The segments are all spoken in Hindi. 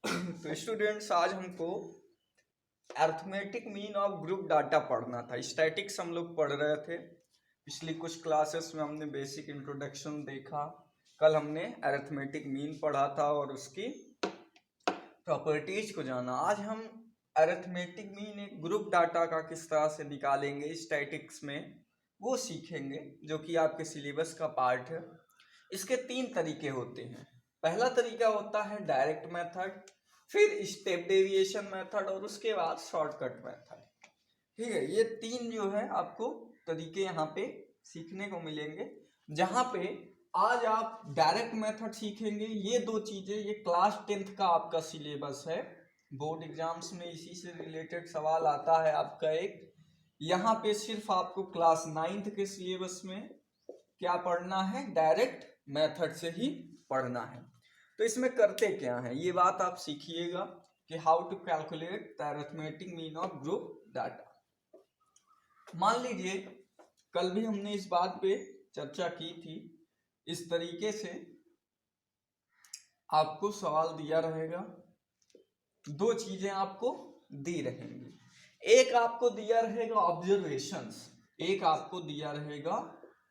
तो स्टूडेंट्स, आज हमको arithmetic mean of group data पढ़ना था। स्टैटिक्स हम लोग पढ़ रहे थे। पिछली कुछ क्लासेस में हमने बेसिक इंट्रोडक्शन देखा। कल हमने अरिथमेटिक मीन पढ़ा था और उसकी प्रॉपर्टीज को जाना। आज हम अरिथमेटिक मीन एक ग्रुप डाटा का किस तरह से निकालेंगे स्टैटिक्स में, वो सीखेंगे, जो कि आपके सिलेबस का पार्ट है। इसके 3 तरीके होते हैं। पहला तरीका होता है डायरेक्ट मेथड, फिर स्टेप डेविएशन मेथड और उसके बाद शॉर्टकट मेथड। ठीक है, ये 3 जो है आपको तरीके यहाँ पे सीखने को मिलेंगे। जहाँ पे आज आप डायरेक्ट मेथड सीखेंगे। ये 2 चीजें, ये क्लास 10th का आपका सिलेबस है। बोर्ड एग्जाम्स में इसी से रिलेटेड सवाल आता है आपका एक। यहाँ पे सिर्फ आपको क्लास 9th के सिलेबस में क्या पढ़ना है, डायरेक्ट मेथड से ही पढ़ना है। तो इसमें करते क्या है, ये बात आप सीखिएगा कि how to calculate the arithmetic mean of group data. मान लीजिए कल भी हमने इस बात पे चर्चा की थी। इस तरीके से आपको सवाल दिया रहेगा, 2 चीजें आपको दी रहेंगी। एक आपको दिया रहेगा ऑब्जर्वेशंस, एक आपको दिया रहेगा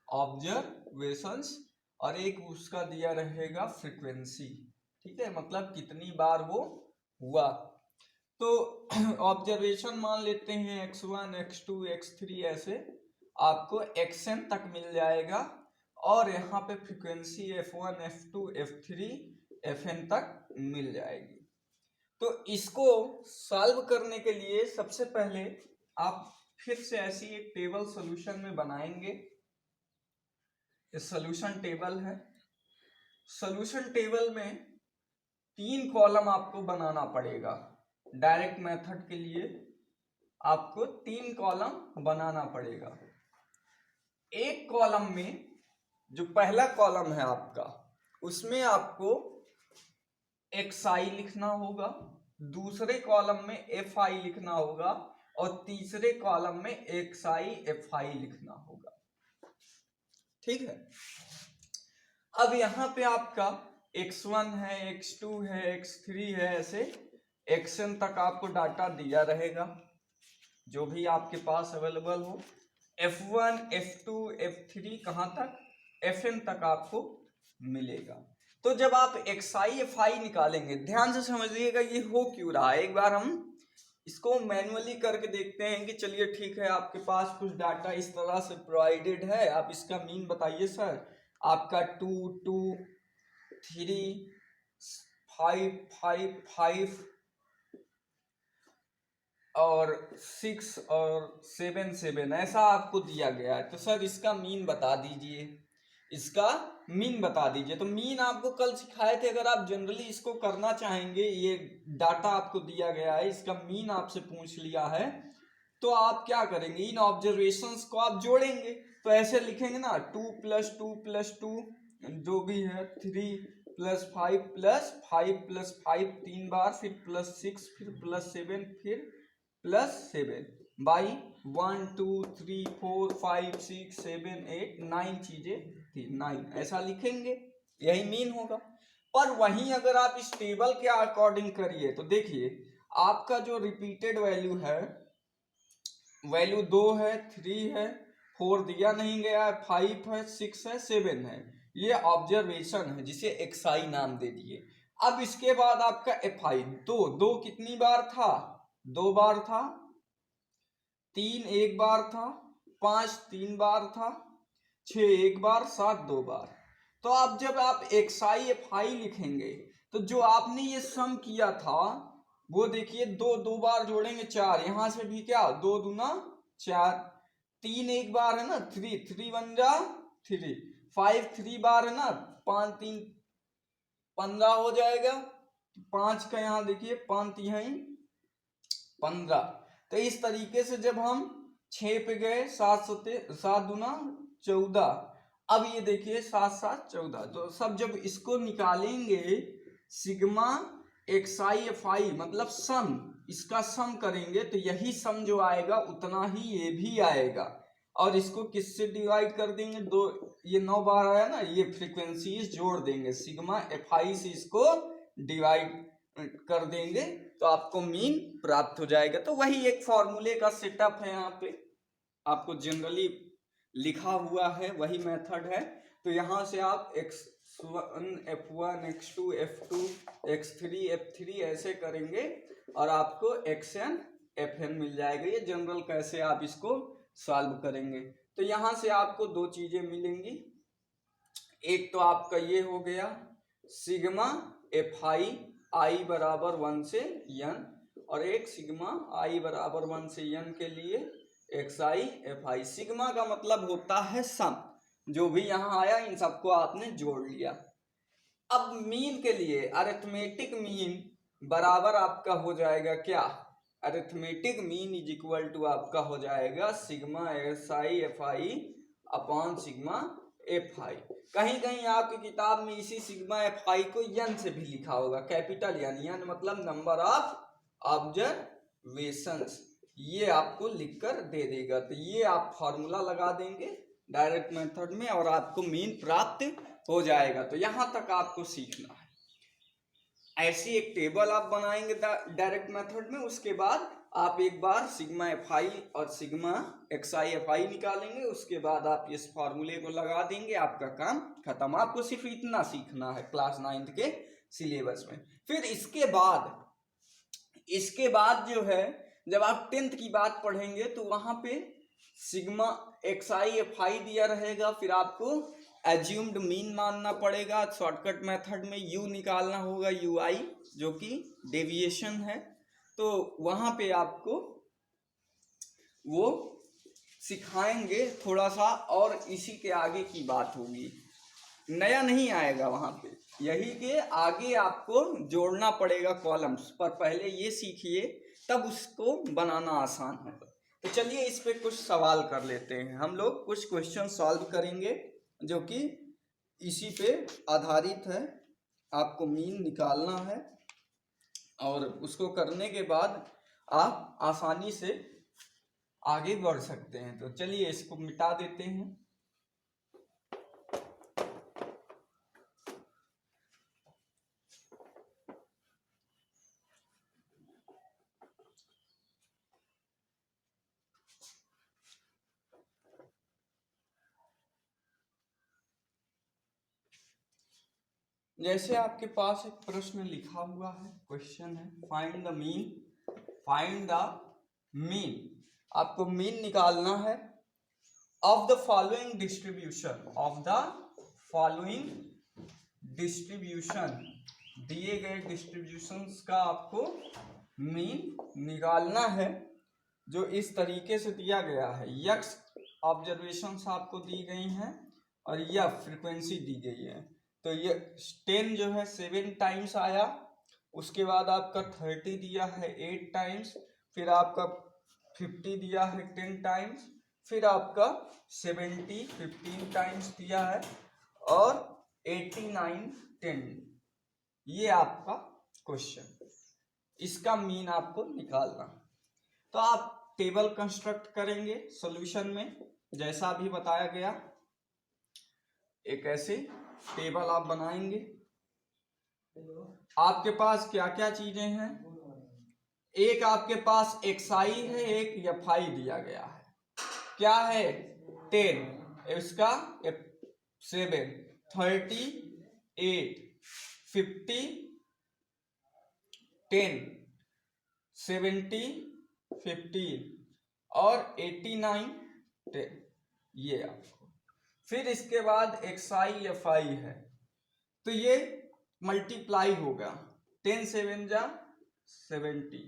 ऑब्जर्वेशंस और एक उसका दिया रहेगा फ्रीक्वेंसी। ठीक है, मतलब कितनी बार वो हुआ। तो ऑब्जर्वेशन मान लेते हैं x1 x2 x3, ऐसे आपको xn तक मिल जाएगा और यहाँ पे frequency f1 f2 f3 fn तक मिल जाएगी। तो इसको सॉल्व करने के लिए सबसे पहले आप फिर से ऐसी एक टेबल सॉल्यूशन में बनाएंगे। ये सॉल्यूशन टेबल है। सॉल्यूशन टेबल में 3 कॉलम आपको बनाना पड़ेगा। डायरेक्ट मेथड के लिए आपको 3 कॉलम बनाना पड़ेगा। एक कॉलम में, जो पहला कॉलम है आपका, उसमें आपको xi लिखना होगा, दूसरे कॉलम में fi लिखना होगा और तीसरे कॉलम में xi fi लिखना होगा। ठीक है, अब यहाँ पे आपका x1 है, x2 है, x3 है, ऐसे xn तक आपको डाटा दिया रहेगा जो भी आपके पास अवेलेबल हो। f1 f2 f3 कहाँ तक, fn तक आपको मिलेगा। तो जब आप xi fi निकालेंगे, ध्यान से समझिएगा ये हो क्यों रहा है। एक बार हम इसको मैन्युअली करके देखते हैं कि चलिए ठीक है, आपके पास कुछ डाटा इस तरह से प्रोवाइडेड है, आप इसका मीन बताइए सर। आपका 2 2 3 5 5 5 और 6 और 7 7 ऐसा आपको दिया गया है। तो सर इसका मीन बता दीजिए, इसका मीन बता दीजिए। तो मीन आपको कल सिखाए थे। अगर आप जनरली इसको करना चाहेंगे, ये डाटा आपको दिया गया है, इसका मीन आपसे पूछ लिया है, तो आप क्या करेंगे, इन ऑब्जर्वेशंस को आप जोड़ेंगे। तो ऐसे लिखेंगे ना, 2 + 2 + 2 जो भी है, 3 + 5 + 5 + 5 3 बार, फिर +6, फिर +7, फिर +7 बाई 1 2 3 4 5 6 7 8 9 चीजें थी, 9 ऐसा लिखेंगे, यही मीन होगा। पर वहीं अगर आप इस टेबल के अकॉर्डिंग करिए तो देखिए, आपका जो रिपीटेड वैल्यू है, वैल्यू 2 है, 3 है, 4 दिया नहीं गया है, 5 है, 6 है, 7 है, ये ऑब्जर्वेशन है जिसे xi नाम दे दिए। अब इसके बाद आपका fi, 2 कितनी बार था, 2 बार था, 3 1 बार था, 5 3 बार था, 6 1 बार, 7 2 बार। तो अब जब आप xi fi लिखेंगे तो जो आपने ये सम किया था वो देखिए, 2 2 बार जोड़ेंगे 4, यहां से भी क्या, 2 दूना 4, 3 1 बार है ना, 3 3 1 जा 3, 5 3 बार है ना, 5 3 15 हो जाएगा। 5 का यहाँ देखिए, 5 3 15। तो इस तरीके से जब हम 6 पे गए, 7 दूना 14, अब ये देखिए 7 7 14। तो सब जब इसको निकालेंगे, सिग्मा xi fi मतलब सम, इसका सम करेंगे तो यही सम जो आएगा उतना ही ये भी आएगा। और इसको किससे डिवाइड कर देंगे, 2 ये 9 बार आया ना, ये फ्रीक्वेंसीज जोड़ देंगे, सिग्मा fi से इसको डिवाइड कर देंगे तो आपको मीन प्राप्त हो जाएगा। तो वही एक फॉर्मूले का सेटअप है, यहाँ पे आपको जनरली लिखा हुआ है, वही मेथड है। तो यहाँ से आप x1 f1 x2 f2 x3 f3 ऐसे करेंगे और आपको xn fn मिल जाएगा। ये जनरल कैसे आप इसको सॉल्व करेंगे। तो यहाँ से आपको दो चीजें मिलेंगी, एक तो आपका ये हो गया सिग्मा fi i बराबर 1 से n, और एक सिग्मा i बराबर 1 से n के लिए xi fi। सिग्मा का मतलब होता है सम, जो भी यहाँ आया इन सबको आपने जोड़ लिया। अब मीन के लिए अरिथमेटिक मीन बराबर आपका हो जाएगा क्या, arithmetic mean is equal to आपका हो जाएगा sigma si fi upon sigma fi। कहीं कहीं आपकी किताब में इसी सिग्मा fi को n से भी लिखा होगा, कैपिटल n मतलब नंबर ऑफ ऑब्जर्वेशंस, ये आपको लिखकर दे देगा। तो ये आप फॉर्मूला लगा देंगे डायरेक्ट मेथड में और आपको मीन प्राप्त हो जाएगा। तो यहाँ तक आपको सीखना है। ऐसी एक टेबल आप बनाएंगे डायरेक्ट मेथड में, उसके बाद आप एक बार सिग्मा fi और सिग्मा xi fi निकालेंगे, उसके बाद आप इस फॉर्मूले को लगा देंगे, आपका काम खत्म। आपको सिर्फ इतना सीखना है क्लास 9th के सिलेबस में। फिर इसके बाद जो है जब आप 10th की बात पढ़ेंगे तो वहां पे सिग्मा xi fi दिया रहेगा, फिर आपको एज्यूम्ड मीन मानना पड़ेगा। शॉर्टकट मेथड में u निकालना होगा, ui जो कि डेविएशन है। तो वहां पे आपको वो सिखाएंगे थोड़ा सा, और इसी के आगे की बात होगी, नया नहीं आएगा वहां पे, यही के आगे आपको जोड़ना पड़ेगा कॉलम्स पर। पहले ये सीखिए तब उसको बनाना आसान होगा। तो चलिए इस पे कुछ सवाल कर लेते हैं, हम लोग कुछ क्वेश्चन सॉल्व करेंगे जो कि इसी पे आधारित है। आपको मीन निकालना है और उसको करने के बाद आप आसानी से आगे बढ़ सकते हैं। तो चलिए इसको मिटा देते हैं। जैसे आपके पास एक प्रश्न लिखा हुआ है, क्वेश्चन है फाइंड द मीन, आपको मीन निकालना है ऑफ द फॉलोइंग डिस्ट्रीब्यूशन, दिए गए डिस्ट्रीब्यूशंस का आपको मीन निकालना है जो इस तरीके से दिया गया है। यक्स ऑब्जर्वेशंस आपको दी गई हैं और यह फ्रीक्वेंसी दी गई है। तो ये 10 जो है 7 टाइम्स आया, उसके बाद आपका 30 दिया है 8 टाइम्स, फिर आपका 50 दिया है 10 टाइम्स, फिर आपका 70 15 टाइम्स दिया है, और 89 10। ये आपका क्वेश्चन, इसका मीन आपको निकालना। तो आप टेबल कंस्ट्रक्ट करेंगे सॉल्यूशन में, जैसा भी बताया गया एक ऐसे टेबल आप बनाएंगे। आपके पास क्या क्या चीजें हैं, एक आपके पास xi है, एक fi दिया गया है, क्या है 10, इसका 7, 30 8 50 10 70 15 और 89 10, ये आपको। फिर इसके बाद xi fi है, तो ये मल्टीप्लाई होगा, 10 7 जा 70,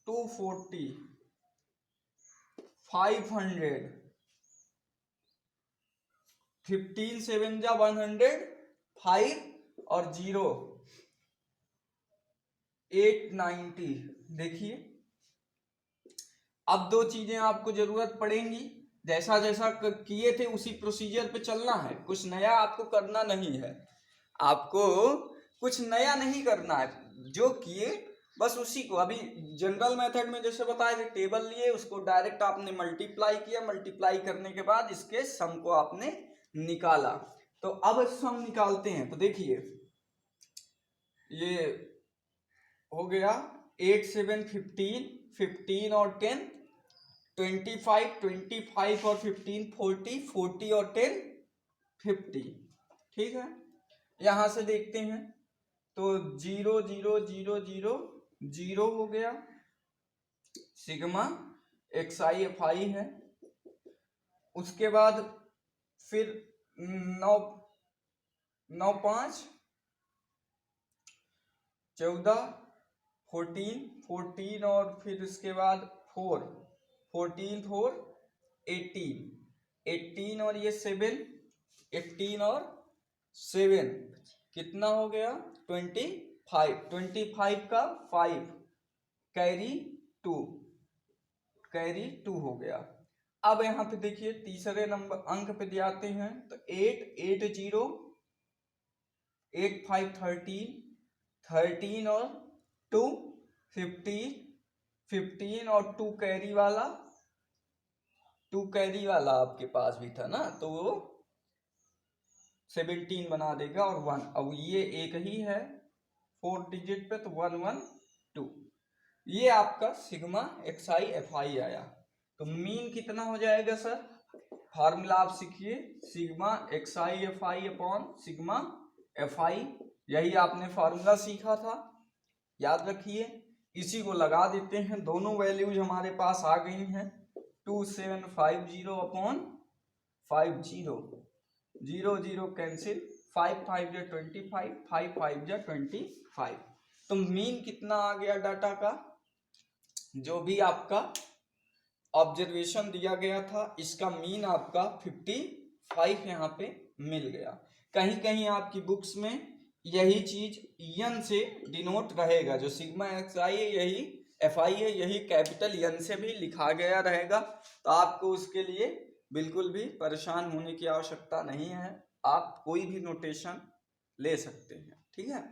240 500, 15 7 जा 100, 5 और 0 890। देखिए अब दो चीजें आपको जरूरत पड़ेंगी, जैसा जैसा किए थे उसी प्रोसीजर पे चलना है, कुछ नया आपको करना नहीं है, आपको कुछ नया नहीं करना है, जो किए बस उसी को। अभी जनरल मेथड में जैसे बताया कि टेबल लिए, उसको डायरेक्ट आपने मल्टीप्लाई किया, मल्टीप्लाई करने के बाद इसके सम को आपने निकाला। तो अब सम निकालते हैं। तो देखिए ये हो गया 8 7 15, 15 और 10 25, 25 और 15 40, 40 और 10 50। ठीक है, यहां से देखते हैं तो 0 0 0 0 0 हो गया, sigma x I F I है। उसके बाद फिर 9 9 5 14, 14 14 और फिर उसके बाद 4 14 4 18 18 और ये 7 18 और 7 कितना हो गया 25 25 का 5 कैरी 2 कैरी 2 हो गया। अब यहाँ पे देखिए तीसरे नंबर अंक पे जाते हैं तो 8 8 0 8 5 13 13 और 2 15 15 और 2 कैरी वाला 2 कैरी वाला आपके पास भी था ना, तो वो 17 बना देगा और 1। अब ये एक ही है 4 डिजिट पे, तो 1 1 2। ये आपका sigma x I F I आया। तो मीन कितना हो जाएगा सर, फार्मूला आप सीखिए, sigma x I F I upon sigma F I. यही आपने फार्मूला सीखा था, याद रखिए। इसी को लगा देते हैं, दोनों वैल्यूज हमारे पास आ गई हैं। 2750 अपॉन 50 0 0 कैंसिल, 5 5 जा 25, 5 5 जा 25। तो मीन कितना आ गया डाटा का, जो भी आपका ऑब्जर्वेशन दिया गया था इसका मीन आपका 55 यहाँ पे मिल गया। कहीं कहीं आपकी बुक्स में यही चीज यन से डिनोट रहेगा, जो सिग्मा एक्स आई है यही एफ आई है, यही कैपिटल यन से भी लिखा गया रहेगा। तो आपको उसके लिए बिल्कुल भी परेशान होने की आवश्यकता नहीं है, आप कोई भी नोटेशन ले सकते हैं। ठीक है,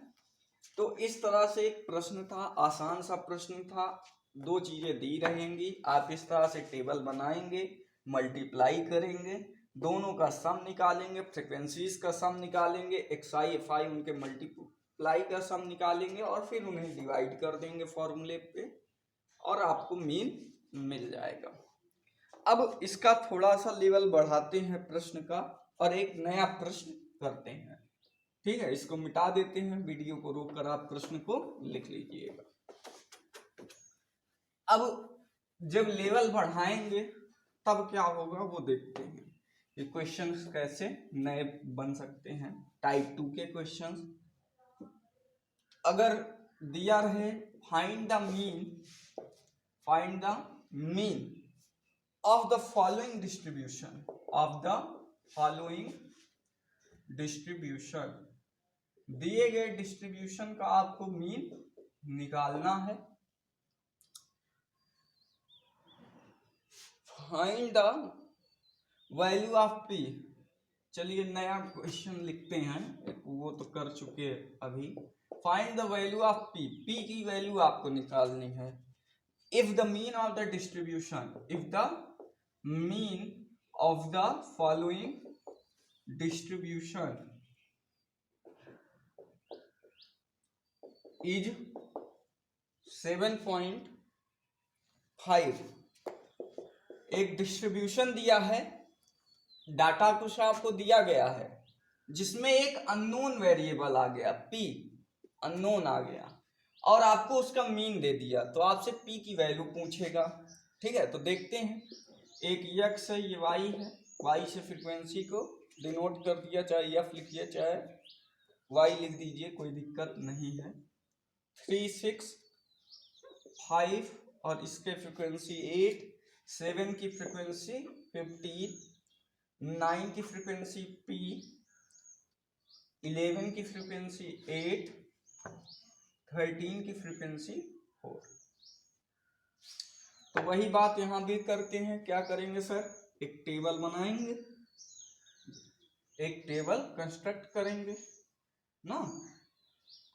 तो इस तरह से एक प्रश्न था, आसान सा प्रश्न था। दो चीजें दी रहेंगी, आप इस तरह से टेबल बनाएंगे, मल्टीप्लाई करेंगे, दोनों का सम निकालेंगे, फ्रीक्वेंसीज का सम निकालेंगे, एक्स आई एफ आई उनके मल्टीप्लाई का सम निकालेंगे और फिर उन्हें डिवाइड कर देंगे फॉर्मूले पे और आपको मीन मिल जाएगा। अब इसका थोड़ा सा लेवल बढ़ाते हैं प्रश्न का और एक नया प्रश्न करते हैं। ठीक है, इसको मिटा देते हैं, वीडियो को रोककर आप प्रश्न को लिख लीजिएगा। अब जब लेवल बढ़ाएंगे तब क्या होगा वो देखते हैं। ये क्वेश्चंस कैसे नए बन सकते हैं, टाइप 2 के क्वेश्चंस। अगर दिया रहे find the mean of the following distribution, दिए गए डिस्ट्रीब्यूशन का आपको मीन निकालना है। Find the value of P. चलिए नया क्वेश्चन लिखते हैं, वो तो कर चुके अभी। Find the value of P, P की वैल्यू आपको निकालनी है। If the mean of the distribution, if the mean of the following distribution is 7.5, एक डिस्ट्रीब्यूशन दिया है, डाटा कुछ आपको दिया गया है जिसमें एक अननोन वेरिएबल आ गया, पी अननोन आ गया और आपको उसका मीन दे दिया, तो आपसे पी की वैल्यू पूछेगा। ठीक है, तो देखते हैं। एक यक्स है, ये वाई है, वाई से फ्रीक्वेंसी को डिनोट कर दिया, चाहे एफ लिखिए चाहे वाई लिख दीजिए, कोई दिक्कत नहीं है। 3 6 5 और इसके फ्रीक्वेंसी 8, 7 की फ्रीक्वेंसी 15, 9 की फ्रीक्वेंसी P, 11 की फ्रीक्वेंसी 8, 13 की फ्रीक्वेंसी 4। तो वही बात यहां भी करते हैं। क्या करेंगे सर, एक टेबल बनाएंगे, एक टेबल कंस्ट्रक्ट करेंगे ना,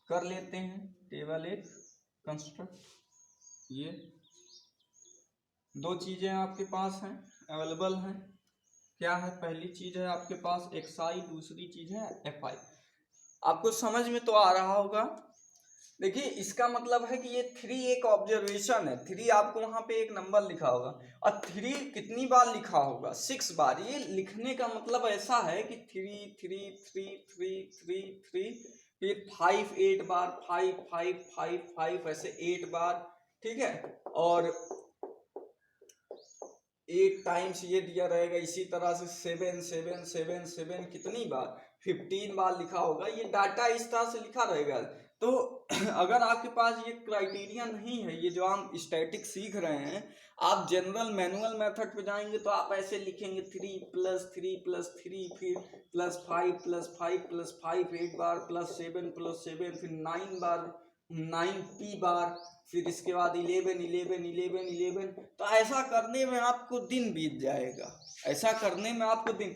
कर लेते हैं टेबल एक कंस्ट्रक्ट। ये दो चीजें आपके पास हैं, अवेलेबल हैं। क्या है, पहली चीज है आपके पास एक्स आई, दूसरी चीज है एफ आई। आपको समझ में तो आ रहा होगा देखिए इसका मतलब है कि ये 3 एक ऑब्जर्वेशन है। 3 आपको वहां पे एक नंबर लिखा होगा और 3 कितनी बार लिखा होगा, 6 बार। ये लिखने का मतलब ऐसा है कि 3 3 3 3 3 3, फिर 5 8 बार, 5 5 5 5 ऐसे 8 बार, ठीक है। और 8 टाइम्स ये दिया रहेगा, इसी तरह से 7 7 7 7 कितनी बार, 15 बार लिखा होगा। ये डाटा इस तरह से लिखा रहेगा। तो अगर आपके पास ये क्राइटेरिया नहीं है, ये जो हम स्टैटिक सीख रहे हैं, आप जनरल मैनुअल मेथड पे जाएंगे तो आप ऐसे लिखेंगे 3 + 3 + 3, फिर +5 + 5 + 5 8 बार, +7 + 7, फिर 9 बार, 9p बार, फिर इसके बाद 11 11 11 11। तो ऐसा करने में आपको दिन बीत जाएगा, ऐसा करने में आपको दिन।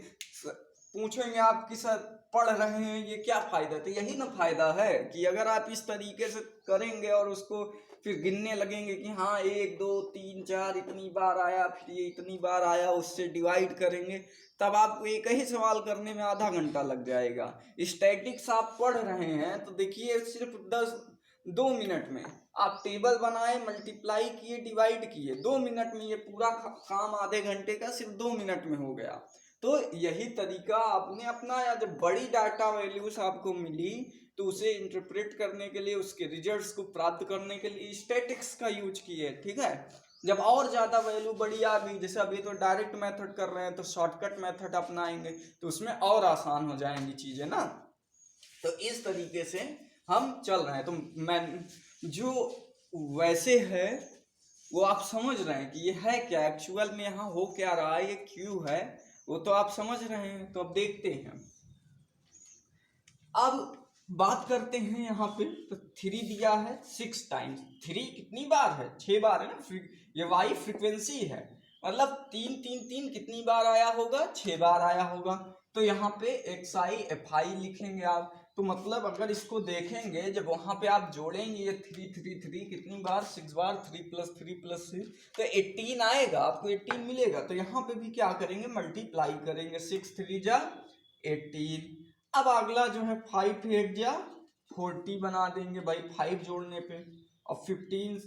पूछेंगे आप कि सर पढ़ रहे हैं ये क्या फायदा, तो यही ना फायदा है कि अगर आप इस तरीके से करेंगे और उसको फिर गिनने लगेंगे कि हाँ 1 2 3 4 इतनी बार आया, फिर ये इतनी बार आया, उससे डिवाइड करेंगे, तब आपको एक ही सवाल करने में आधा घंटा लग जाएगा। स्टैटिक्स आप पढ़ रहे हैं तो देखिए सिर्फ 2 मिनट में आप टेबल बनाए, मल्टीप्लाई किए, डिवाइड किए, 2 मिनट में ये पूरा काम आधे घंटे का सिर्फ 2 मिनट में हो गया। तो यही तरीका आपने अपनाया। जब बड़ी डाटा वैल्यूज आपको मिली तो उसे इंटरप्रेट करने के लिए, उसके रिजल्ट्स को प्राप्त करने के लिए स्टैटिक्स का यूज किए, ठीक है। जब और ज्यादा वैल्यू बड़ी आ गई, जैसे अभी तो डायरेक्ट मेथड कर रहे हैं तो शॉर्टकट मेथड अपनाएंगे तो उसमें और आसान हो जाएंगी चीजें ना। तो इस तरीके से हम चल रहे हैं। तो मैं जो वैसे है वो आप समझ रहे हैं कि ये है क्या, एक्चुअल में यहाँ हो क्या रहा है, ये क्यों है, वो तो आप समझ रहे हैं। तो अब देखते हैं, अब बात करते हैं यहाँ पे। तो 3 दिया है 6 टाइम्स, 3 कितनी बार है, 6 बार है ना। ये वाई फ्रीक्वेंसी है, मतलब 3 3 3 कितनी बार आया होगा, 6 बार आया होगा। तो यहाँ पे XI FI लिखेंगे आप। तो मतलब अगर इसको देखेंगे, जब वहां पे आप जोड़ेंगे ये 3 3 3 कितनी बार, 6 बार, 3 + 3 + 6, तो 18 आएगा, आपको 18 मिलेगा। तो यहाँ पे भी क्या करेंगे, मल्टीप्लाई करेंगे, 6 3 जा 18। अब अगला जो है 5 8 जा 40 बना देंगे भाई 5 जोड़ने पे, और 15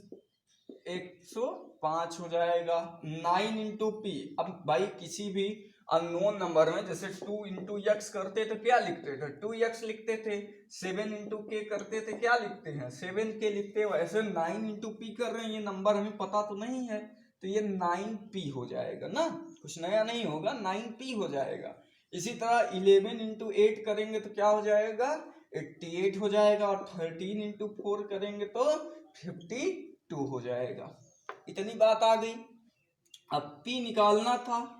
105 हो जाएगा। 9 इंटू पी, अब भाई किसी भी अननोन नंबर में जैसे 2 इंटू x करते तो क्या लिखते थे, 2x लिखते थे। 7 इंटू k करते थे, क्या लिखते हैं, 7k लिखते। वैसे 9 इंटू पी कर रहे हैं, ये नंबर हमें पता तो नहीं है, तो ये 9p हो जाएगा ना, कुछ नया नहीं होगा, 9p हो जाएगा। इसी तरह 11 इंटू 8 करेंगे तो क्या हो जाएगा, 88 हो जाएगा। और 13 इंटू 4 करेंगे तो 52 हो जाएगा। इतनी बात आ गई। अब पी निकालना था,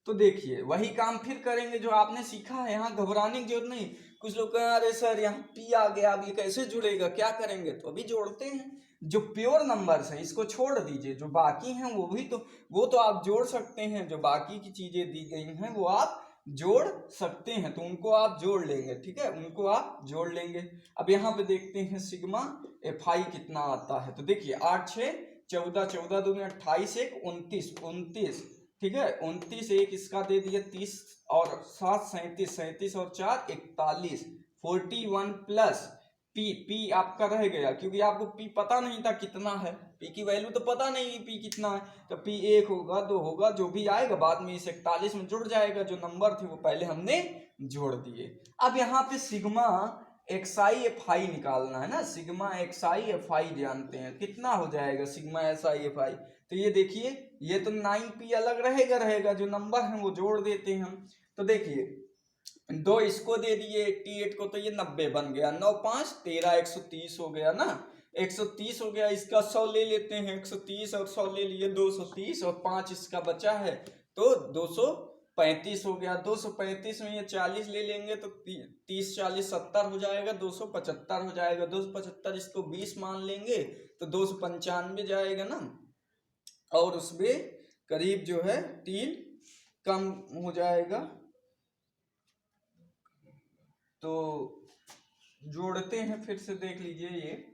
तो देखिए वही काम फिर करेंगे जो आपने सीखा है, यहाँ घबराने की जरूरत नहीं। कुछ लोग कहें अरे सर यहाँ पी आ गया, अब ये कैसे जुड़ेगा, क्या करेंगे, तो अभी जोड़ते हैं। जो प्योर नंबर्स है इसको छोड़ दीजिए, जो बाकी हैं वो तो आप जोड़ सकते हैं। जो बाकी की चीजें दी गई हैं वो आप जोड़ सकते हैं, तो उनको आप जोड़ लेंगे, ठीक है, उनको आप जोड़ लेंगे। अब यहाँ पे देखते हैं सिग्मा FI कितना आता है। तो देखिए 8 6 14, 14 दूनी 28, 1 29 29, ठीक है, 29 1 इसका दे दिया 30, और 7 37 37 और 4 41, 41 प्लस पी आपका रह गया, क्योंकि आपको पी पता नहीं था कितना है, पी की वैल्यू तो पता नहीं पी कितना है। तो पी 1 होगा 2 होगा, जो भी आएगा बाद में इस 41 में जुड़ जाएगा। जो नंबर थे वो पहले हमने जोड़ दिए। अब यहाँ पे सिग्मा XI FI निकालना है ना, सिग्मा XI FI जानते हैं कितना हो जाएगा सिग्मा SI FI। तो ये देखिए, ये तो 9p अलग रहेगा, जो नंबर है वो जोड़ देते हैं हम। तो देखिए 2 इसको दे दिए 88 को, तो ये 90 बन गया, 9 5 13 130 हो गया ना, 130 हो गया। इसका 100 ले लेते हैं, 130 और 100 ले लिए 230, और 5 इसका बचा है तो 235 हो गया। 235 में ये 40 ले लेंगे तो 30 40 70 हो जाएगा, 275 हो जाएगा। 275 इसको 20 मान लेंगे तो 295 जाएगा ना, और उसमें करीब जो है 3 कम हो जाएगा। तो जोड़ते हैं, फिर से देख लीजिए, ये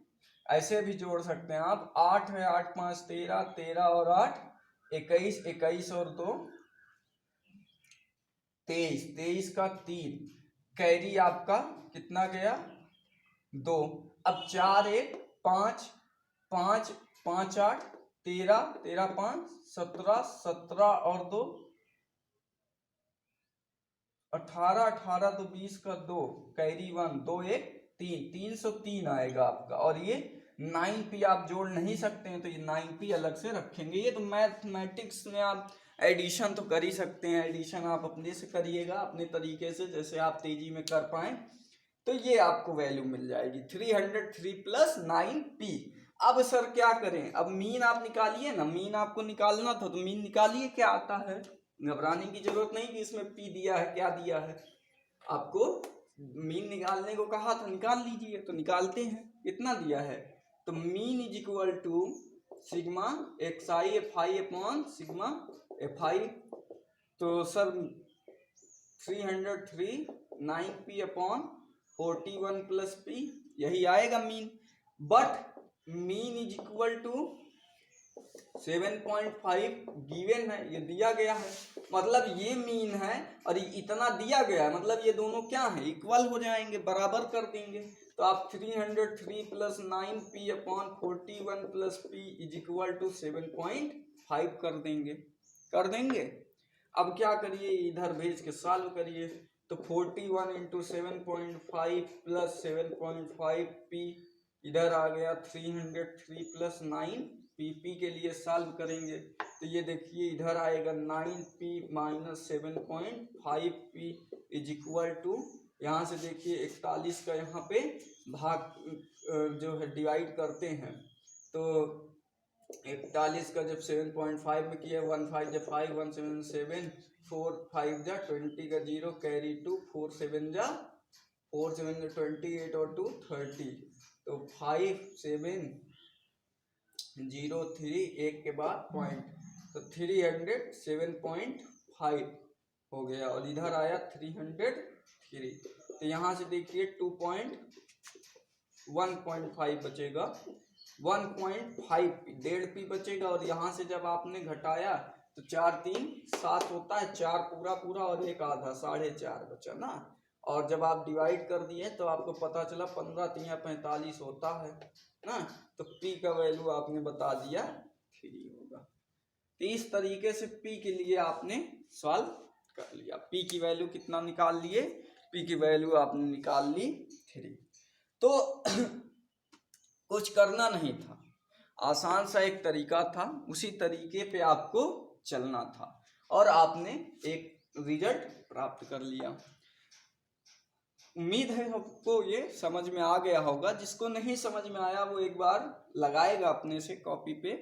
ऐसे भी जोड़ सकते हैं आप। 8 है, 8 5 13, 13 और 8 21, 21 और 2 23, 23 का 3, कैरी आपका कितना गया 2, अब 4 1 5 5 5 8 13 13 5 17 17 और 2 18 18 तो 20 का 2 कैरी 1 2 1 3 303 आएगा आपका। और ये 9p आप जोड़ नहीं सकते हैं तो ये 9p अलग से रखेंगे। ये तो मैथमेटिक्स में आप एडिशन तो कर ही सकते हैं, एडिशन आप अपने से करिएगा अपने तरीके से जैसे आप तेजी में कर पाए। तो ये आपको वैल्यू मिल जाएगी 303 प्लस 9p। अब सर क्या करें, अब मीन आप निकालिए ना, मीन आपको निकालना था तो मीन निकालिए। क्या आता है, घबराने की जरूरत नहीं कि इसमें p दिया है क्या दिया है, आपको मीन निकालने को कहा था, निकाल लीजिए। तो निकालते हैं, कितना दिया है, तो mean is equal to sigma xi fi upon sigma fi। तो sir 303 9p upon 41 plus p, यही आएगा mean. But mean is equal to 7.5 given है, ये दिया गया है, मतलब ये मीन है और ये इतना दिया गया है, मतलब ये दोनों क्या है, इक्वल हो जाएंगे, बराबर कर देंगे। तो आप 303 plus 9p upon 41 plus p is equal to 7.5 कर देंगे, कर देंगे। अब क्या करिए, इधर भेज के सॉल्व करिए। तो 41 इंटू 7.5 प्लस 7.5p इधर आ गया 303 प्लस 9 p के लिए सॉल्व करेंगे तो ये देखिए इधर आएगा 9p minus 7.5p is equal to, यहाँ से देखिए 41 का यहाँ पे भाग जो है डिवाइड करते हैं तो 41 का जब 7.5 में किया 1 5 जब 5 1 7 7 4 5 जा 20 का 0 कैरी 2 4 7 जा 28 और 2 30। तो 5 7 0 3 1 के बाद पॉइंट, तो 307.5 हो गया और इधर आया 303। तो यहाँ से देखिए 1.5 बचेगा, 1.5 डेढ़ पी बचेगा। और यहाँ से जब आपने घटाया तो 4 3 7 होता है, 4 पूरा पूरा और 1 आधा 4.5 बचा ना। और जब आप डिवाइड कर दिए तो आपको पता चला 15 3 45 होता है ना। तो p का वैल्यू आपने बता दिया 3 होगा। तो इस तरीके से p के लिए आपने सॉल्व कर लिया। p की वैल्यू कितना निकाल लिए, p की वैल्यू आपने निकाल ली 3। तो कुछ करना नहीं था, आसान सा एक तरीका था, उसी तरीके पे आपको चलना था और आपने एक रिजल्ट प्राप्त कर लिया। उम्मीद है आपको ये समझ में आ गया होगा। जिसको नहीं समझ में आया वो एक बार लगाएगा अपने से कॉपी पे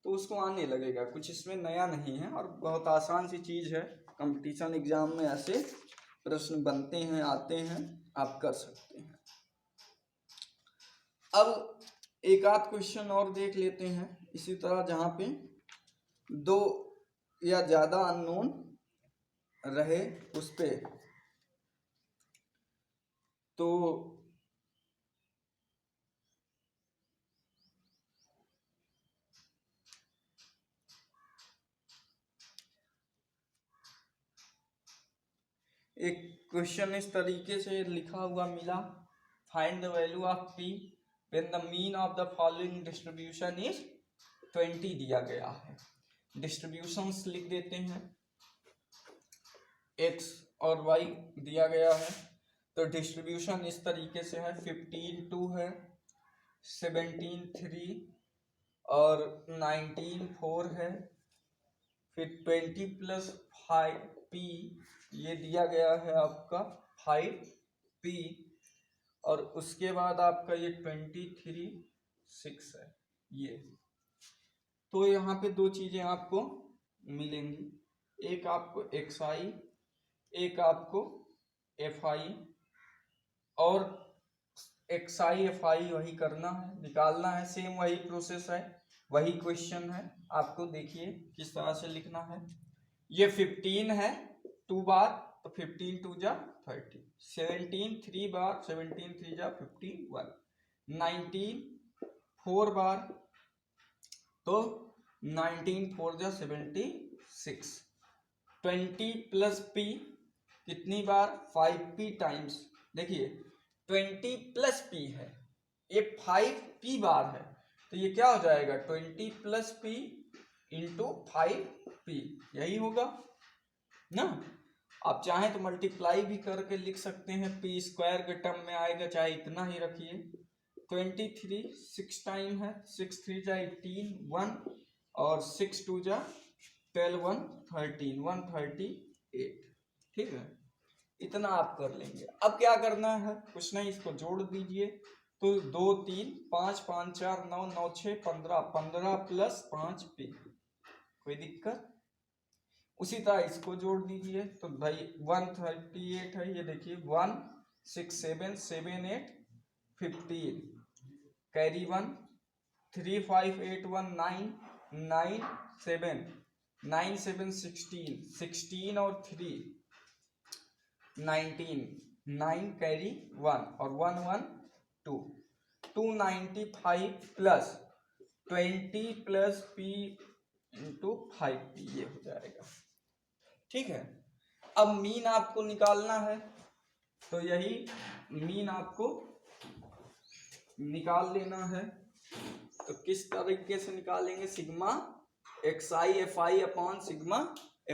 तो उसको आने लगेगा। कुछ इसमें नया नहीं है और बहुत आसान सी चीज़ है। कंपटीशन एग्जाम में ऐसे प्रश्न बनते हैं, आते हैं, आप कर सकते हैं। अब एक आध क्वेश्चन और देख लेते हैं इसी तरह, जहाँ पे 2 या ज़्यादा अननोन रहे उस पे। तो एक क्वेश्चन इस तरीके से लिखा हुआ मिला, find the value of p when the mean of the following distribution is 20 दिया गया है। डिस्ट्रीब्यूशंस लिख देते हैं, x और y दिया गया है। तो डिस्ट्रीब्यूशन इस तरीके से है, 15 2 है, 17 3 और 19 4 है, फिर 20 प्लस 5p ये दिया गया है आपका 5p और उसके बाद आपका ये 23 6 है ये। तो यहाँ पे दो चीजें आपको मिलेंगी, एक आपको xi, एक आपको fi। और xi fi वही करना है, निकालना है, सेम वही प्रोसेस है, वही क्वेश्चन है। आपको देखिए किस तरह से लिखना है। ये 15 है 2 बार तो 15 2 जा 30, 17 3 बार 17 3 जा 51, 19 4 बार तो 19 4 जा 76, 20 प्लस p कितनी बार 5p टाइम्स, देखिए 20 प्लस p है ये 5p बार है, तो ये क्या हो जाएगा 20 प्लस p इंटू 5p, यही होगा ना। आप चाहें तो मल्टीप्लाई भी करके लिख सकते हैं, p स्क्वायर के टर्म में आएगा, चाहे इतना ही रखिए। 23 6 टाइम है, 6 3 जा 18 1 और 6 2 जा 12 1 13 138, ठीक है, इतना आप कर लेंगे। अब क्या करना है, कुछ नहीं, इसको जोड़ दीजिए। तो 2 3 5 5 4 9 9 6 15 15 प्लस 5p, कोई दिक्कत। उसी तरह इसको जोड़ दीजिए, तो भाई 138 है, ये देखिए 1 6 7 7 8 15, कैरी 1 3 5 8 1 9 9 7 9 7 16 16 और 3 19 9 कैरी 1 और 1 1 2 295 plus 20 plus p into 5p, ये हो जाएगा, ठीक है। अब मीन आपको निकालना है, तो यही मीन आपको निकाल लेना है। तो किस तरीके से निकालेंगे, sigma xi fi upon sigma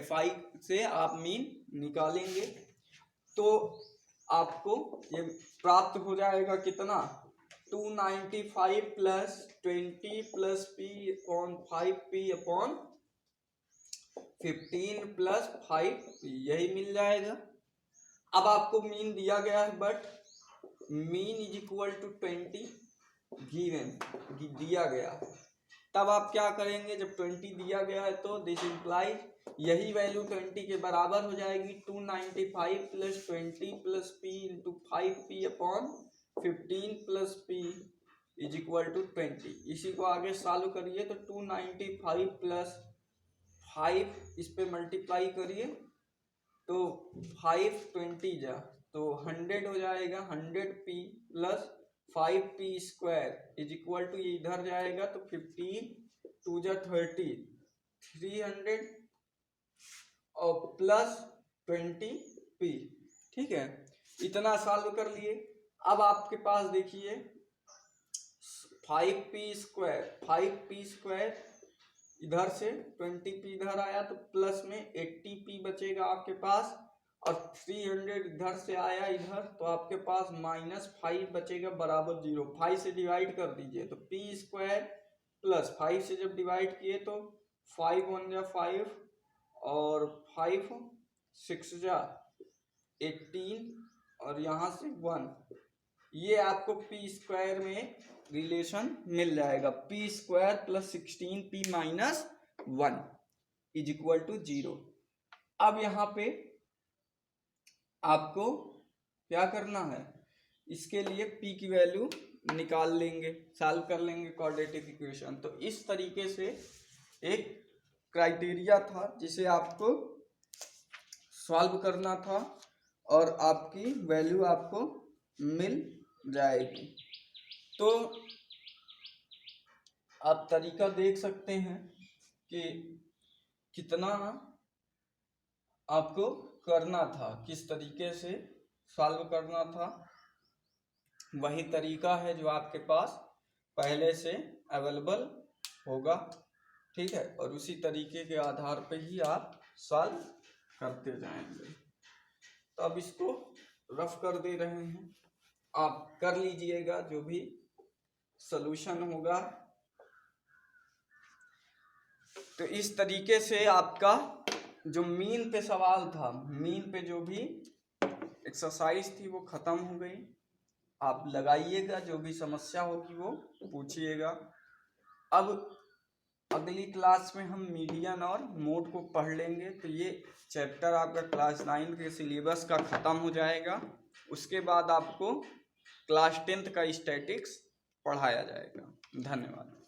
fi से आप मीन निकालेंगे। तो आपको ये प्राप्त हो जाएगा कितना, 295 plus 20 plus p upon 5p upon 15 plus 5p, यही मिल जाएगा। अब आपको मीन दिया गया है, but mean is equal to 20 given दिया गया है। तब आप क्या करेंगे, जब 20 दिया गया है तो दिस इम्प्लाइज यही वैल्यू 20 के बराबर हो जाएगी, 295 plus 20 plus p into 5p upon 15 plus p is equal to 20। इसी को आगे सॉल्व करिए, तो 295 प्लस 5 इस पे मल्टीप्लाई करिए, तो 5 20 जा तो 100 हो जाएगा, 100p plus 5p square is equal to, ये इधर जाएगा तो 15 2 जा 30 300 और प्लस 20p, ठीक है, इतना सॉल्व कर लिए। अब आपके पास देखिए 5p स्क्वायर इधर से 20p इधर आया, तो प्लस में 80p बचेगा आपके पास, और 300 इधर से आया इधर, तो आपके पास -5 बचेगा बराबर 0। 5 से डिवाइड कर दीजिए, तो p स्क्वायर प्लस 5 से जब डिवाइड किए तो 5 1 जा 5 और 5 6 जा 18 और यहाँ से 1, ये आपको p स्क्वायर में रिलेशन मिल जाएगा, p square plus 16p minus 1 is equal to 0। अब यहाँ पे आपको क्या करना है, इसके लिए p की वैल्यू निकाल लेंगे, सॉल्व कर लेंगे क्वाड्रेटिक इक्वेशन। तो इस तरीके से एक क्राइटेरिया था जिसे आपको सॉल्व करना था और आपकी वैल्यू आपको मिल जाएगी। तो आप तरीका देख सकते हैं कि कितना आपको करना था, किस तरीके से सॉल्व करना था, वही तरीका है जो आपके पास पहले से अवेलेबल होगा, ठीक है, और उसी तरीके के आधार पे ही आप सॉल्व करते जाएंगे। तो अब इसको रफ कर दे रहे हैं, आप कर लीजिएगा जो भी सॉल्यूशन होगा। तो इस तरीके से आपका जो मीन पे सवाल था, मीन पे जो भी एक्सरसाइज थी वो खत्म हो गई। आप लगाइएगा, जो भी समस्या होगी वो पूछिएगा। अब अगली क्लास में हम मीडियन और मोड को पढ़ लेंगे, तो ये चैप्टर आपका क्लास 9 के सिलेबस का ख़त्म हो जाएगा। उसके बाद आपको क्लास 10th का स्टैटिक्स पढ़ाया जाएगा। धन्यवाद।